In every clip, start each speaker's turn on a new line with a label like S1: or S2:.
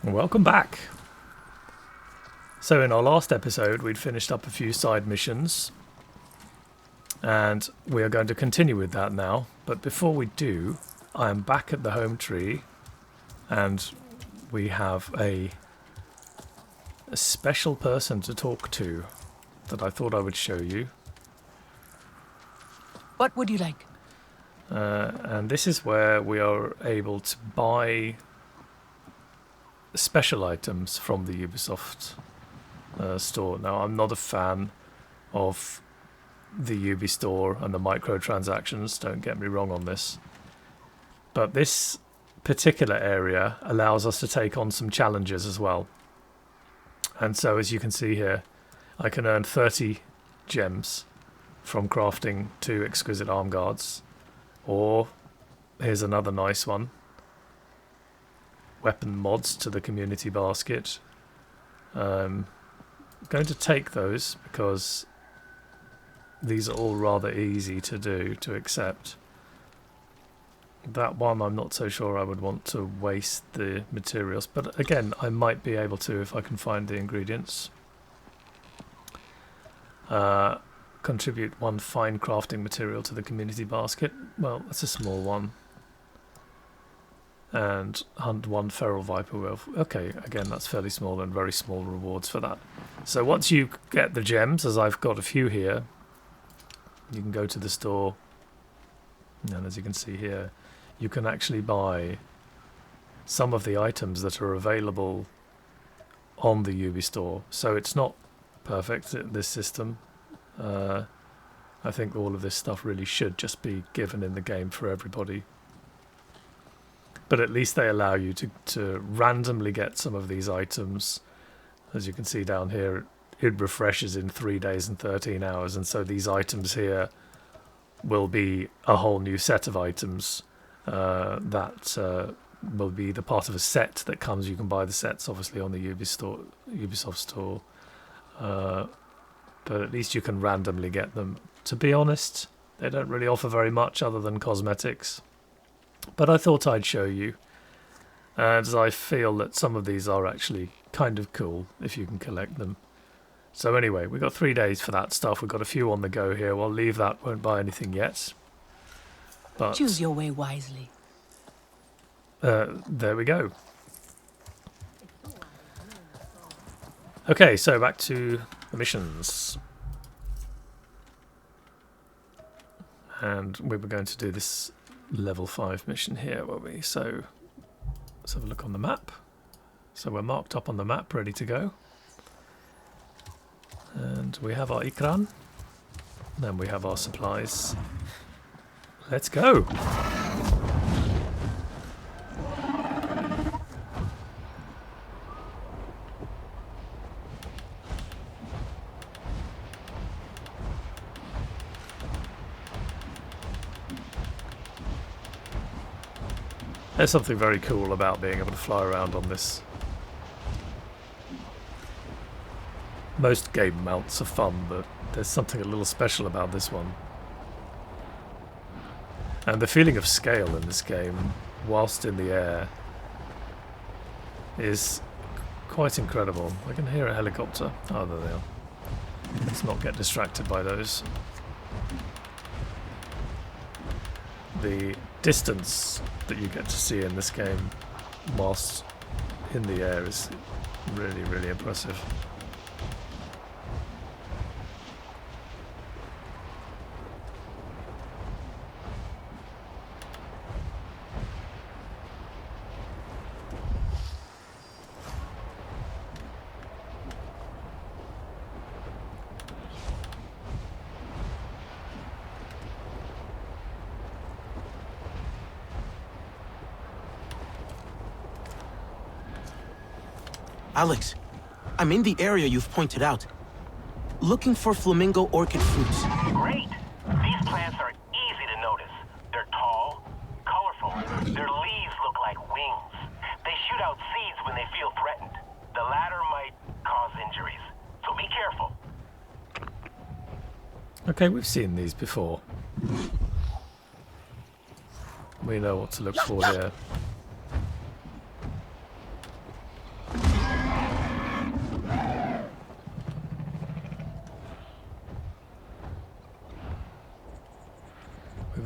S1: Welcome back. So in our last episode we'd finished up a few side missions and we are going to continue with that now, but before we do I am back at the home tree and we have a special person to talk to that I thought I would show you.
S2: What would you like?
S1: And this is where we are able to buy special items from the Ubisoft store. Now, I'm not a fan of the Ubi store and the microtransactions, don't get me wrong on this. But this particular area allows us to take on some challenges as well. And so, as you can see here, I can earn 30 gems from crafting 2 exquisite arm guards. Or, here's another nice one. Weapon mods to the community basket. I'm going to take those because these are all rather easy to do, to accept. That one I'm not so sure I would want to waste the materials, but again I might be able to if I can find the ingredients. Contribute 1 fine crafting material to the community basket. Well, that's a small one. And hunt 1 feral viper wolf. Okay, again, that's fairly small and very small rewards for that. So once you get the gems, as I've got a few here, you can go to the store, and as you can see here, you can actually buy some of the items that are available on the Ubi store. So it's not perfect, this system. I think all of this stuff really should just be given in the game for everybody. But at least they allow you to randomly get some of these items. As you can see down here, it refreshes in 3 days and 13 hours. And so these items here will be a whole new set of items that will be the part of a set that comes. You can buy the sets, obviously, on the Ubisoft store. But at least you can randomly get them. To be honest, they don't really offer very much other than cosmetics. But I thought I'd show you, as I feel that some of these are actually kind of cool if you can collect them. So anyway, we've got 3 days for that stuff. We've got a few on the go here. We'll leave that, won't buy anything yet. But
S2: choose your way wisely.
S1: There we go. Okay, so back to the missions. And we were going to do this level 5 mission here, were we? So let's have a look on the map. So we're marked up on the map, ready to go. And we have our Ikran. Then we have our supplies. Let's go! There's something very cool about being able to fly around on this. Most game mounts are fun, but there's something a little special about this one. And the feeling of scale in this game, whilst in the air, is quite incredible. I can hear a helicopter. Oh, there they are. Let's not get distracted by those. The distance that you get to see in this game whilst in the air is really, really impressive.
S3: Alex, I'm in the area you've pointed out. Looking for flamingo orchid fruits.
S4: Great! These plants are easy to notice. They're tall, colorful. Their leaves look like wings. They shoot out seeds when they feel threatened. The latter might cause injuries, so be careful.
S1: Okay, we've seen these before. We know what to look for here.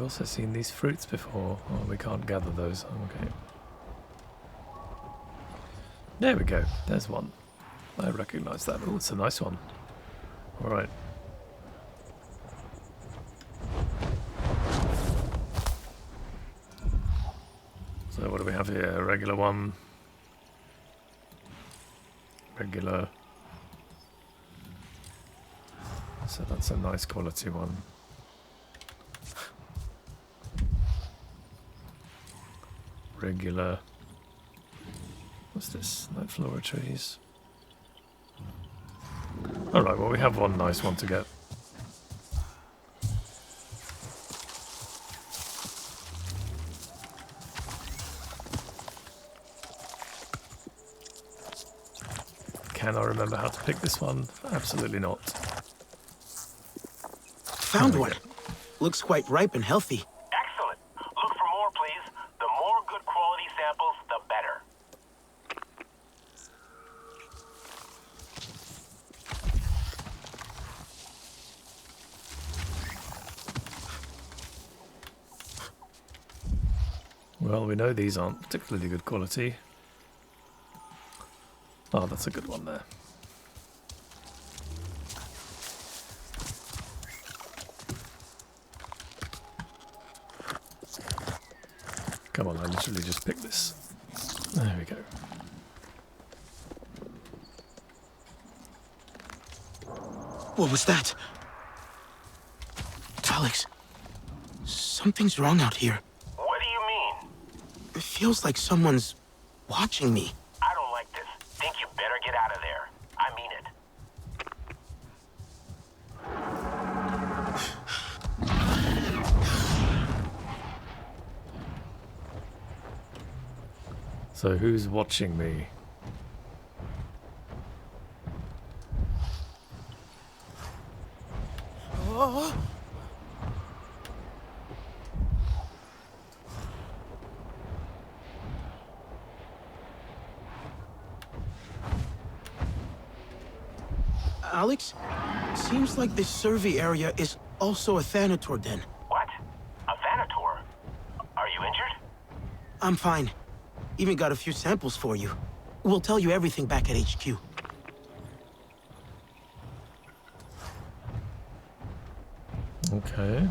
S1: also seen these fruits before. Oh, we can't gather those. Okay. There we go. There's one. I recognise that. Oh, it's a nice one. Alright. So what do we have here? A regular one. Regular. So that's a nice quality one. Regular. What's this? Night flora trees. Alright, well we have one nice one to get. Can I remember how to pick this one? Absolutely not.
S3: Found one. Looks quite ripe and healthy.
S4: Excellent. Look for more, please. The more good quality samples, the better.
S1: Well, we know these aren't particularly good quality. Oh, that's a good one there. Come on, I literally just picked this. There we go.
S3: What was that? Alex, something's wrong out here.
S4: What do you mean?
S3: It feels like someone's watching me.
S4: I don't like this. Think you better get out of there. I mean it.
S1: So who's watching me?
S3: Oh. Alex, seems like this survey area is also a Thanator Den.
S4: What? A Thanator? Are you injured?
S3: I'm fine. Even got a few samples for you. We'll tell you everything back at HQ.
S1: Okay.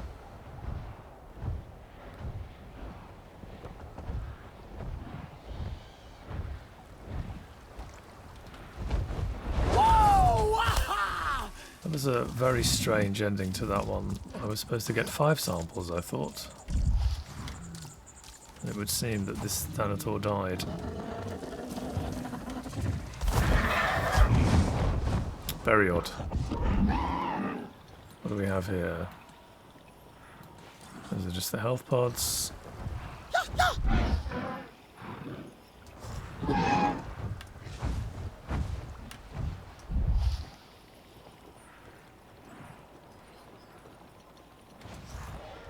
S1: That was a very strange ending to that one. I was supposed to get 5 samples, I thought. It would seem that this Thanator died. Very odd. What do we have here? Those are just the health pods.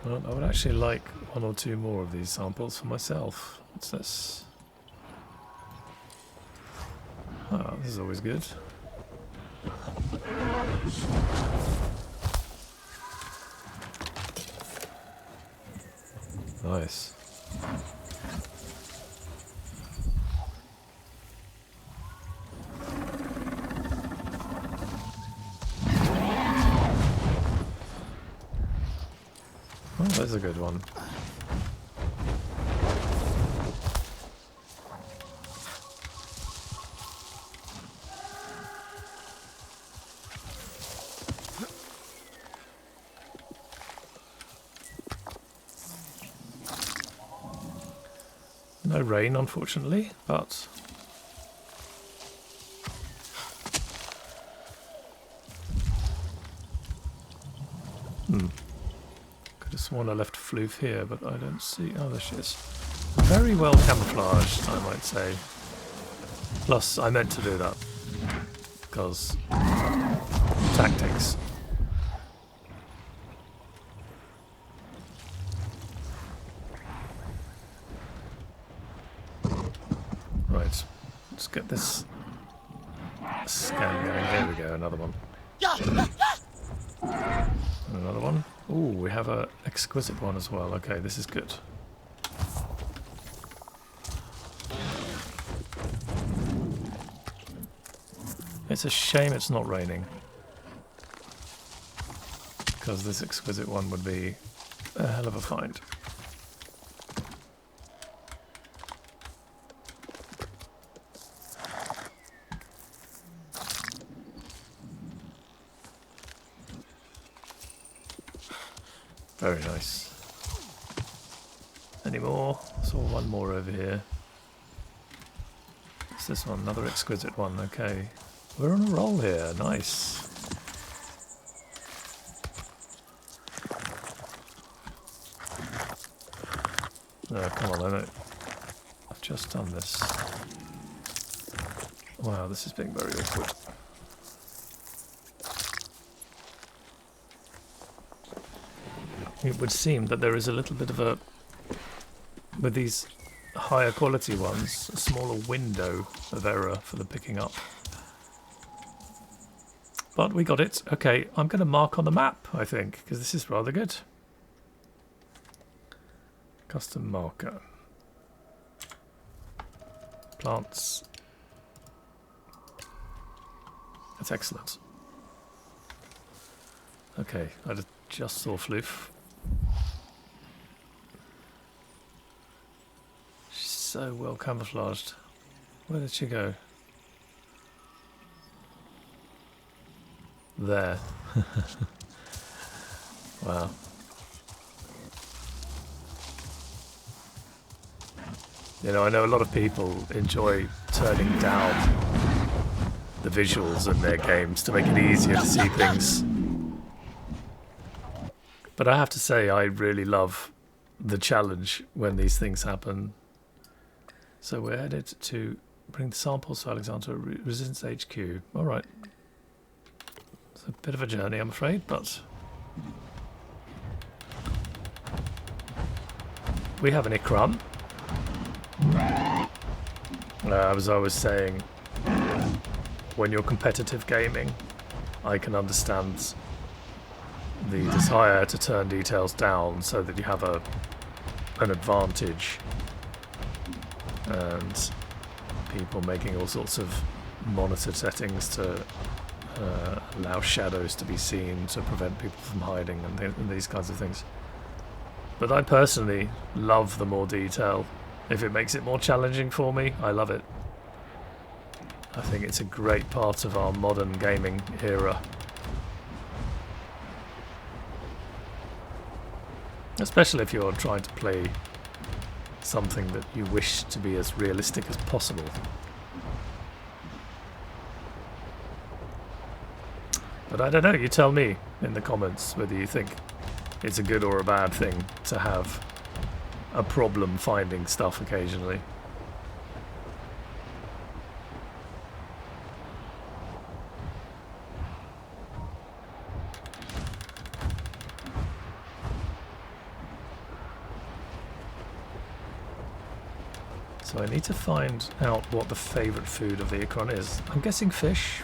S1: Well, I would actually like 1 or 2 more of these samples for myself. What's this? Ah, this is always good. Nice. Oh, that's a good one. No rain, unfortunately, but could have sworn I left Floof here, but I don't see. Oh, there she is. Very well camouflaged, I might say. Plus, I meant to do that because tactics. Right, let's get this scan going. There we go, another one. And another one. Ooh, we have a exquisite one as well. Okay, this is good. It's a shame it's not raining, because this exquisite one would be a hell of a find. Very nice. Any more? Saw one more over here. What's this one? Another exquisite one. Okay. We're on a roll here. Nice. Oh, come on, I've just done this. Wow, this is being very awkward. It would seem that there is a little bit of a, with these higher quality ones, a smaller window of error for the picking up. But we got it. Okay, I'm going to mark on the map, I think, because this is rather good. Custom marker. Plants. That's excellent. Okay, I just saw Floof. She's so well camouflaged. Where did she go? There. Wow. You know, I know a lot of people enjoy turning down the visuals in their games to make it easier to see things. But I have to say, I really love the challenge when these things happen. So we're headed to bring the samples to Alexander Resistance HQ. All right. It's a bit of a journey, I'm afraid, but we have an Ikram. As I was saying, when you're competitive gaming, I can understand the desire to turn details down so that you have an advantage, and people making all sorts of monitor settings to allow shadows to be seen to prevent people from hiding and these kinds of things. But I personally love the more detail. If it makes it more challenging for me, I love it. I think it's a great part of our modern gaming era. Especially if you're trying to play something that you wish to be as realistic as possible. But I don't know, you tell me in the comments whether you think it's a good or a bad thing to have a problem finding stuff occasionally. So I need to find out what the favourite food of the Ikron is. I'm guessing fish,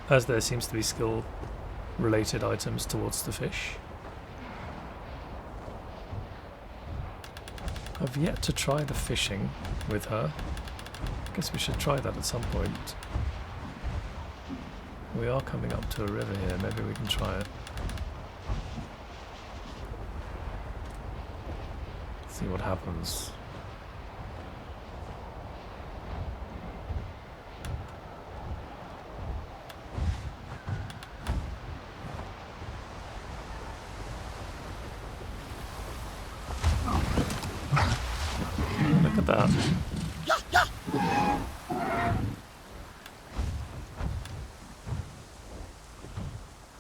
S1: as there seems to be skill-related items towards the fish. I've yet to try the fishing with her. I guess we should try that at some point. We are coming up to a river here, maybe we can try it. See what happens. Look at that.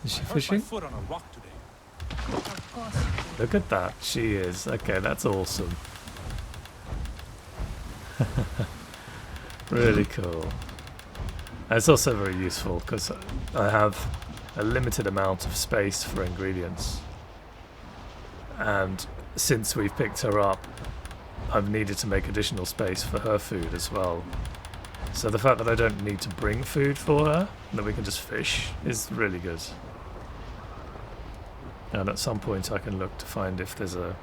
S1: Is she fishing? Look at that. She is. Okay, that's awesome. Really cool. And it's also very useful because I have a limited amount of space for ingredients. And since we've picked her up, I've needed to make additional space for her food as well. So the fact that I don't need to bring food for her, that we can just fish, is really good. And at some point I can look to find if there's a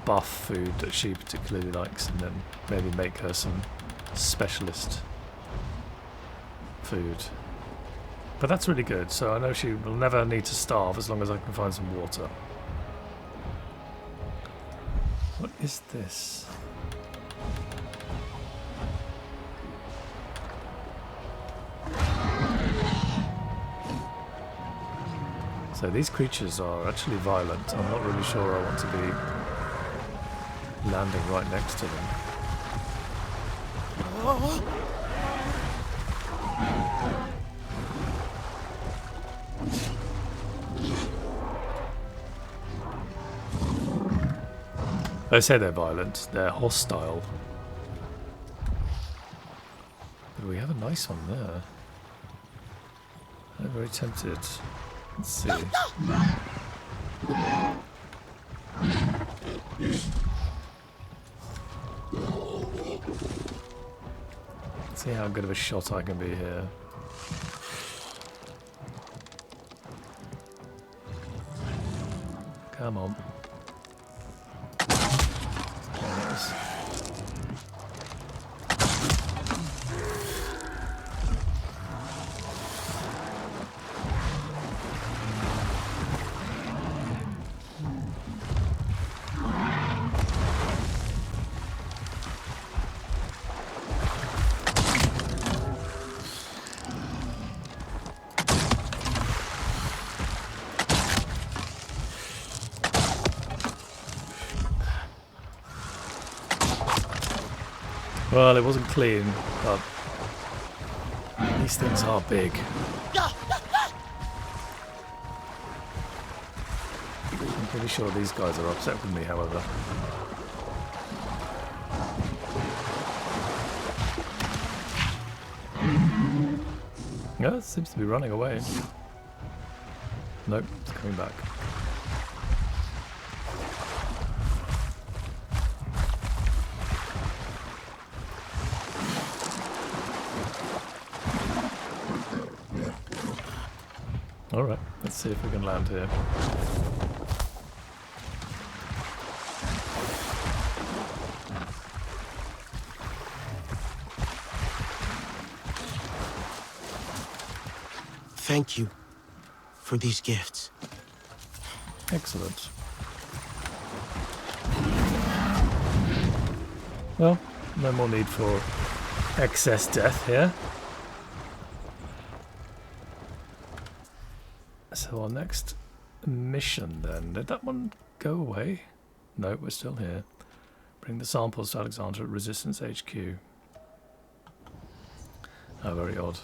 S1: buff food that she particularly likes, and then maybe make her some specialist food. But that's really good, so I know she will never need to starve as long as I can find some water. What is this? So these creatures are actually violent. I'm not really sure I want to be landing right next to them. I say they're violent, they're hostile. But we have a nice one there. I'm very tempted. Let's see. Let's see how good of a shot I can be here. Come on. Nice. Well, it wasn't clean, but these things are big. I'm pretty sure these guys are upset with me, however. Yeah, it seems to be running away. Nope, it's coming back. Alright, let's see if we can land here.
S3: Thank you for these gifts.
S1: Excellent. Well, no more need for excess death here. So our next mission then, did that one go away? No, we're still here. Bring the samples to Alexander at Resistance HQ. Oh, very odd.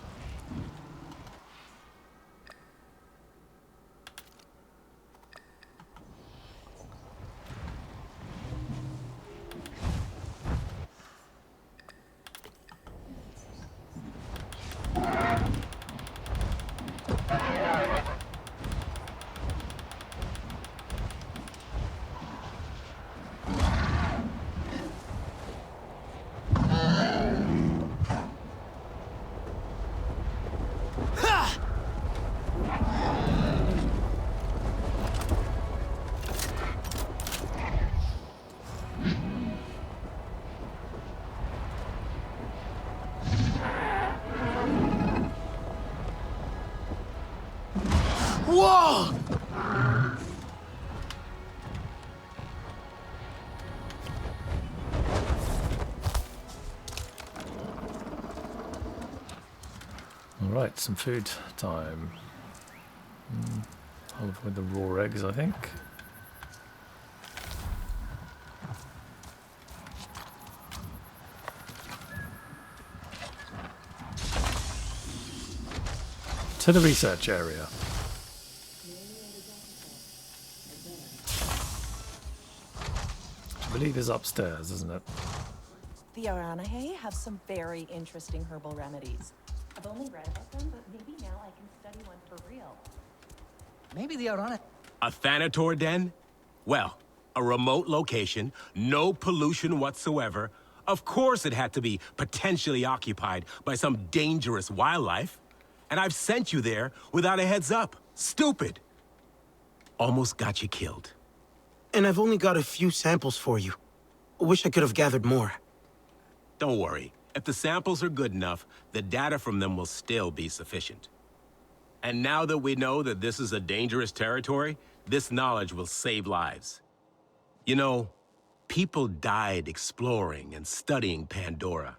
S3: Whoa!
S1: Alright, some food time. I'll avoid the raw eggs, I think. To the research area. I believe is upstairs, isn't it?
S5: The Aranahe have some very interesting herbal remedies. I've only read about them, but maybe now I can study one for real.
S2: Maybe the Arana.
S6: A Thanator Den? Well, a remote location, no pollution whatsoever. Of course it had to be potentially occupied by some dangerous wildlife. And I've sent you there without a heads up. Stupid. Almost got you killed.
S3: And I've only got a few samples for you. Wish I could have gathered more.
S6: Don't worry. If the samples are good enough, the data from them will still be sufficient. And now that we know that this is a dangerous territory, this knowledge will save lives. You know, people died exploring and studying Pandora.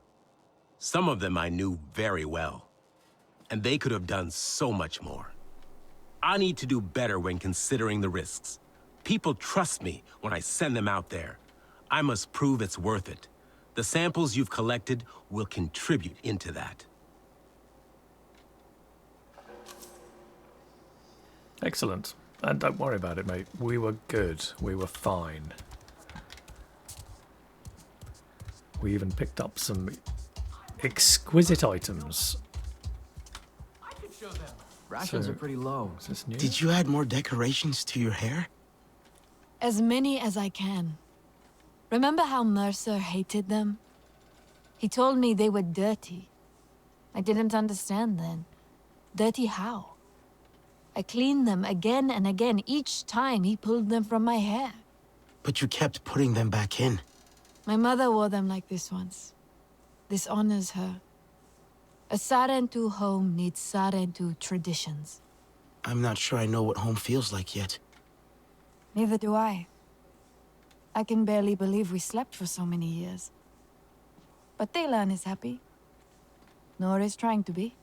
S6: Some of them I knew very well. And they could have done so much more. I need to do better when considering the risks. People trust me when I send them out there. I must prove it's worth it. The samples you've collected will contribute into that.
S1: Excellent. And don't worry about it, mate. We were good. We were fine. We even picked up some exquisite items.
S2: Rations
S1: So-
S2: are pretty low.
S1: Is this new?
S3: Did you add more decorations to your hair?
S7: As many as I can. Remember how Mercer hated them? He told me they were dirty. I didn't understand then. Dirty how? I cleaned them again and again each time he pulled them from my hair.
S3: But you kept putting them back in.
S7: My mother wore them like this once. This honors her. A Sarentu home needs Sarentu traditions.
S3: I'm not sure I know what home feels like yet.
S7: Neither do I. I can barely believe we slept for so many years. But Thaylan is happy. Nor is trying to be.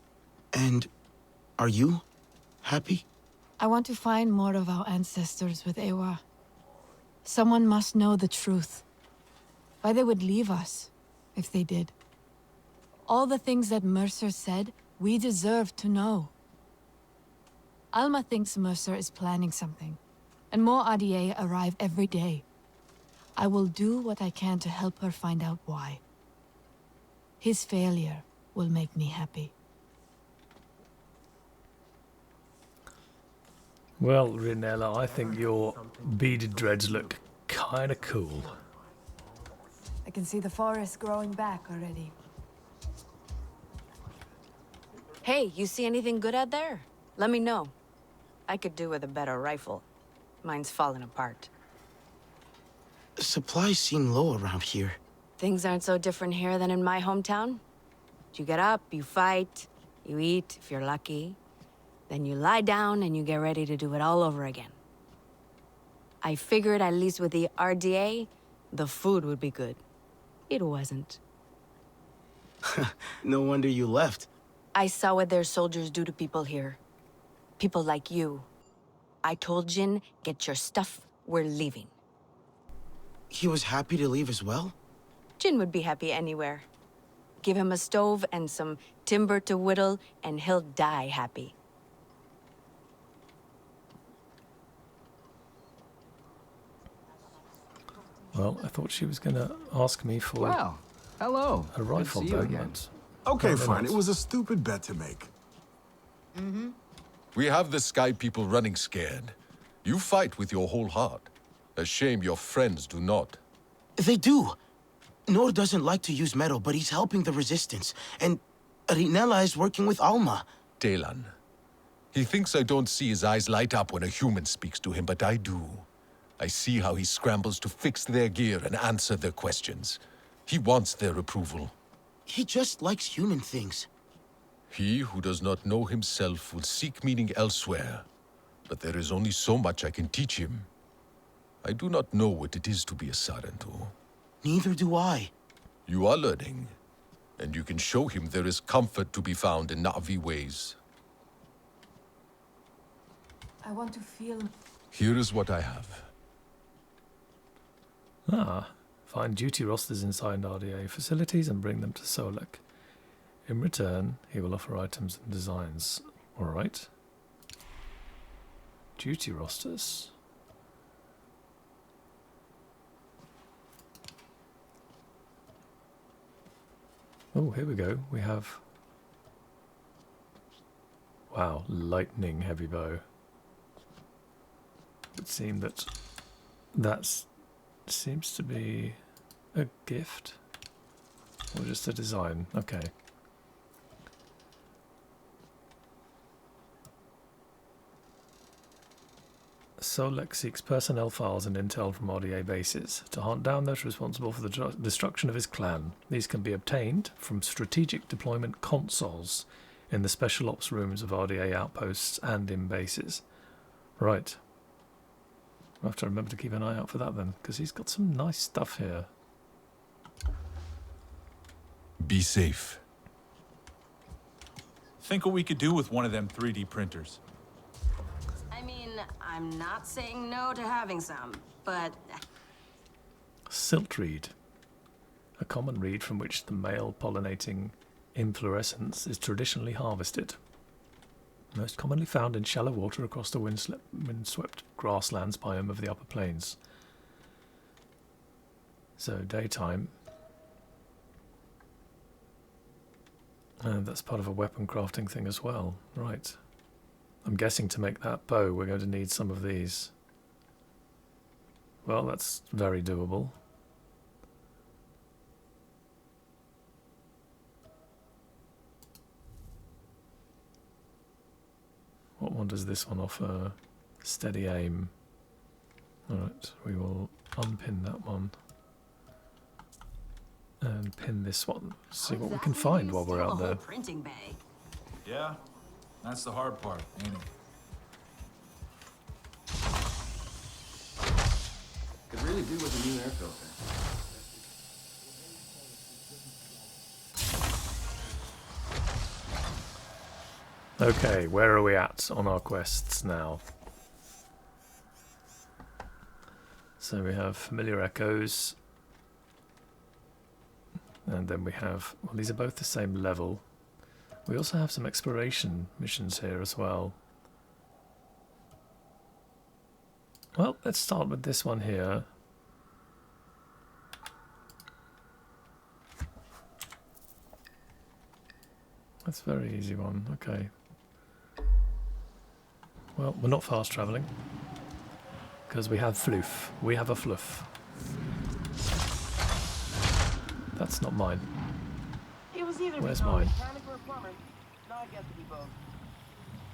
S3: And are you happy?
S7: I want to find more of our ancestors with Ewa. Someone must know the truth. Why they would leave us, if they did. All the things that Mercer said, we deserve to know. Alma thinks Mercer is planning something, and more RDA arrive every day. I will do what I can to help her find out why. His failure will make me happy.
S1: Well, Rinella, I think your beaded dreads look kind of cool.
S7: I can see the forest growing back already.
S8: Hey, you see anything good out there? Let me know. I could do with a better rifle. Mine's falling apart.
S3: Supplies seem low around here.
S8: Things aren't so different here than in my hometown. You get up, you fight, you eat, if you're lucky. Then you lie down and you get ready to do it all over again. I figured at least with the RDA, the food would be good. It wasn't.
S3: No wonder you left.
S8: I saw what their soldiers do to people here. People like you. I told Jin, get your stuff, we're leaving.
S3: He was happy to leave as well?
S8: Jin would be happy anywhere. Give him a stove and some timber to whittle, and he'll die happy.
S1: Well, I thought she was going to ask me for
S2: Wow. Hello.
S1: a rifle,
S2: Good to see you
S1: then.
S2: again.
S9: Okay,
S1: No,
S9: fine.
S1: not.
S9: It was a stupid bet to make.
S10: We have the Sky People running scared. You fight with your whole heart. A shame your friends do not.
S3: They do. Nor doesn't like to use metal, but he's helping the resistance. And Rinella is working with Alma.
S10: Delan. He thinks I don't see his eyes light up when a human speaks to him, but I do. I see how he scrambles to fix their gear and answer their questions. He wants their approval.
S3: He just likes human things.
S10: He who does not know himself will seek meaning elsewhere. But there is only so much I can teach him. I do not know what it is to be a Sarentu.
S3: Neither do I.
S10: You are learning, and you can show him there is comfort to be found in Na'vi ways.
S7: I want to feel...
S10: Here is what I have.
S1: Find duty rosters inside RDA facilities and bring them to Solek. In return, he will offer items and designs. Alright. Duty rosters. Oh, here we go. We have... Wow, lightning heavy bow. It would seem that that's seems to be a gift or just a design. Okay. Solek seeks personnel files and intel from RDA bases to hunt down those responsible for the destruction of his clan. These can be obtained from strategic deployment consoles in the special ops rooms of RDA outposts and in bases. Right. I'll have to remember to keep an eye out for that then, because he's got some nice stuff here.
S10: Be safe.
S9: Think what we could do with one of them 3D printers.
S11: I mean, I'm not saying no to having some, but...
S1: Silt reed. A common reed from which the male pollinating inflorescence is traditionally harvested. Most commonly found in shallow water across the windswept grasslands biome of the upper plains. So daytime. And that's part of a weapon crafting thing as well. Right. I'm guessing to make that bow we're going to need some of these. Well, that's very doable. What one does this one offer? Steady aim. Alright, we will unpin that one. And pin this one. See what we can find while we're out there.
S11: Printing bay.
S9: Yeah, that's the hard part, ain't it?
S2: Could really do with a new air filter.
S1: Okay, where are we at on our quests now? So we have familiar echoes. And then we have, well, these are both the same level. We also have some exploration missions here as well. Well, let's start with this one here. That's a very easy one, okay. Well, we're not fast travelling. Because we have floof. We have a floof. That's not mine. Where's mine?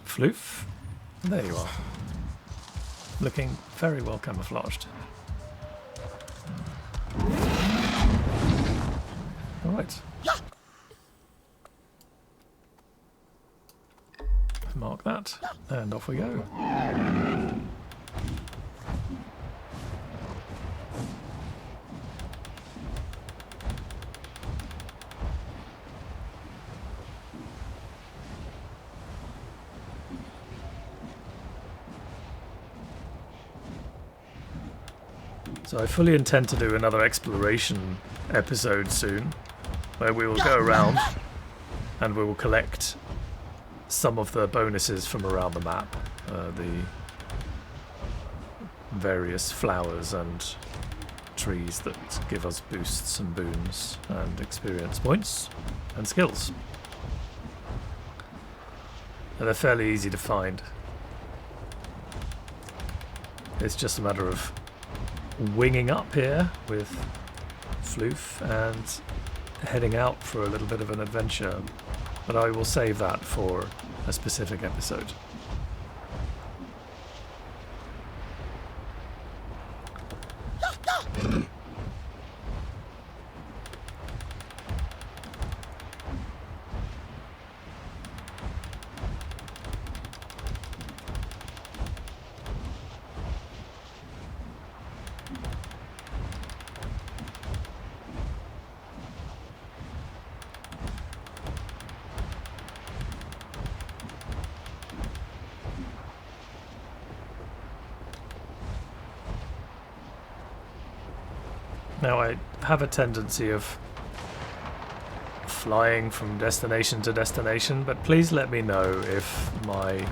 S1: Floof? There you are. Looking very well camouflaged. Alright. Mark that, and off we go. So I fully intend to do another exploration episode soon, where we will go around and we will collect some of the bonuses from around the map, the various flowers and trees that give us boosts and boons and experience points and skills. And they're fairly easy to find. It's just a matter of winging up here with Floof and heading out for a little bit of an adventure, but I will save that for a specific episode. Now, I have a tendency of flying from destination to destination, but please let me know if my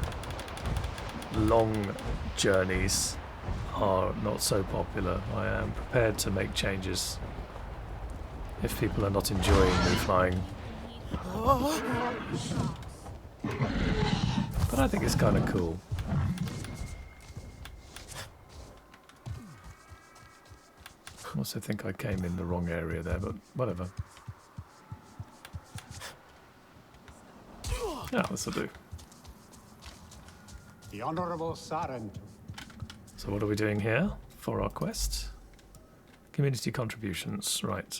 S1: long journeys are not so popular. I am prepared to make changes if people are not enjoying me flying. But I think it's kind of cool. I also think I came in the wrong area there, but whatever. Yeah, this'll do.
S12: The Honorable Saren.
S1: So what are we doing here for our quest? Community contributions, right.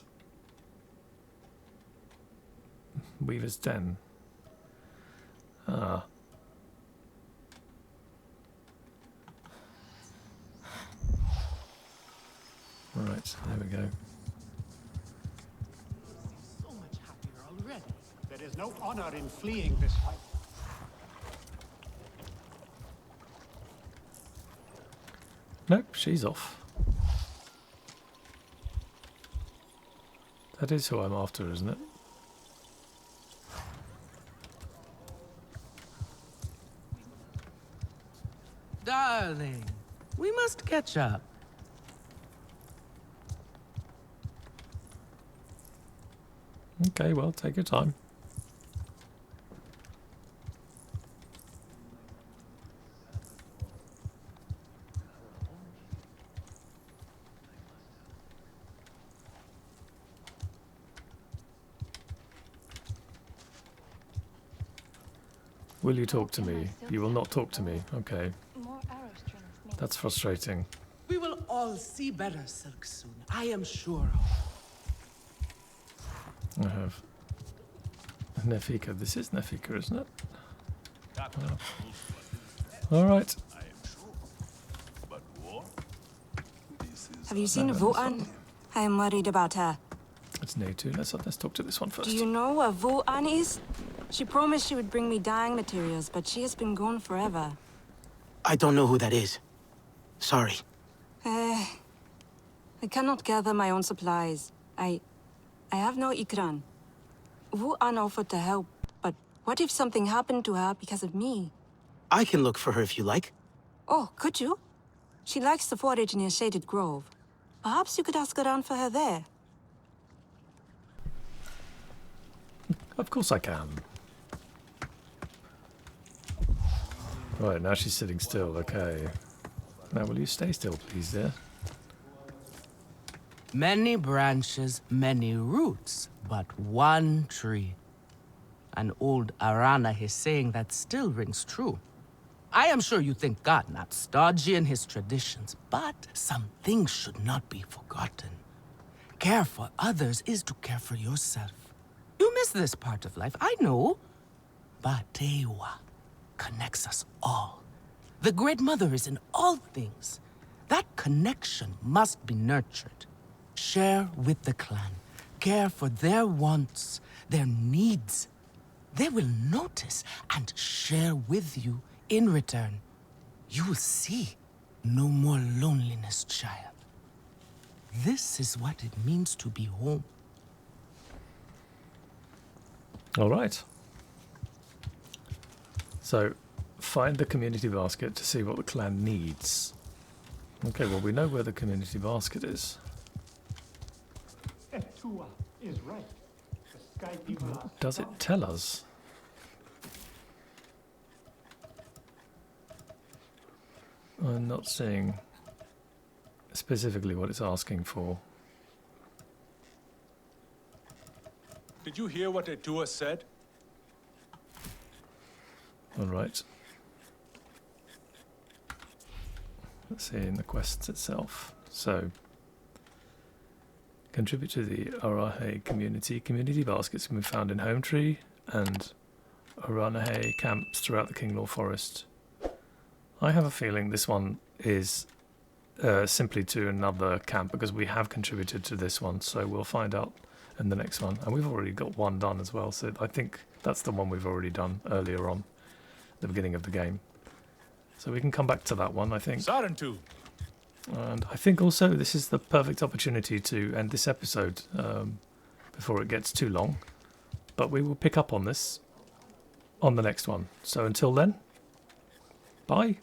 S1: Weaver's Den. Ah. Right, there we go.
S12: So much happier already. There is no honor in fleeing this fight.
S1: Nope, she's off. That is who I'm after, isn't it?
S13: Darling, we must catch up.
S1: Okay, well, take your time. Will you talk to me? You will not talk to me. Okay. That's frustrating.
S13: We will all see better silk soon, I am sure.
S1: I have Nefika. This is Nefika, isn't it? Oh. All right.
S14: Have you seen Vuan? I am worried about her.
S1: It's new too. Let's talk to this one first.
S14: Do you know where Vuan is? She promised she would bring me dyeing materials, but she has been gone forever.
S3: I don't know who that is. Sorry.
S14: I cannot gather my own supplies. I have no ikran. Vuan offered to help, but what if something happened to her because of me?
S3: I can look for her if you like.
S14: Oh, could you? She likes to forage near Shaded Grove. Perhaps you could ask around for her there.
S1: Of course I can. Right, now she's sitting still. Okay. Now will you stay still, please, dear?
S13: Many branches, many roots, but one tree. An old Arana saying that still rings true. I am sure you think God not stodgy in his traditions, but some things should not be forgotten. Care for others is to care for yourself. You miss this part of life, I know. But Ewa connects us all. The Great Mother is in all things. That connection must be nurtured. Share with the clan. Care for their wants, their needs. They will notice and share with you in return. You will see no more loneliness, child. This is what it means to be home.
S1: All right. So, find the community basket to see what the clan needs. Okay, well, we know where the community basket is.
S12: Etua is right. The Sky People are
S1: Does it tell us? I'm not seeing specifically what it's asking for.
S9: Did you hear what Etua said?
S1: All right. Let's see in the quest itself. So, contribute to the Arahe community. Community baskets can be found in Home Tree and Aranahe camps throughout the Kinglore Forest. I have a feeling this one is simply to another camp because we have contributed to this one, so we'll find out in the next one. And we've already got one done as well, so I think that's the one we've already done earlier on, the beginning of the game. So we can come back to that one, I think.
S9: Sarentu.
S1: And I think also this is the perfect opportunity to end this episode before it gets too long. But we will pick up on this on the next one. So until then, bye.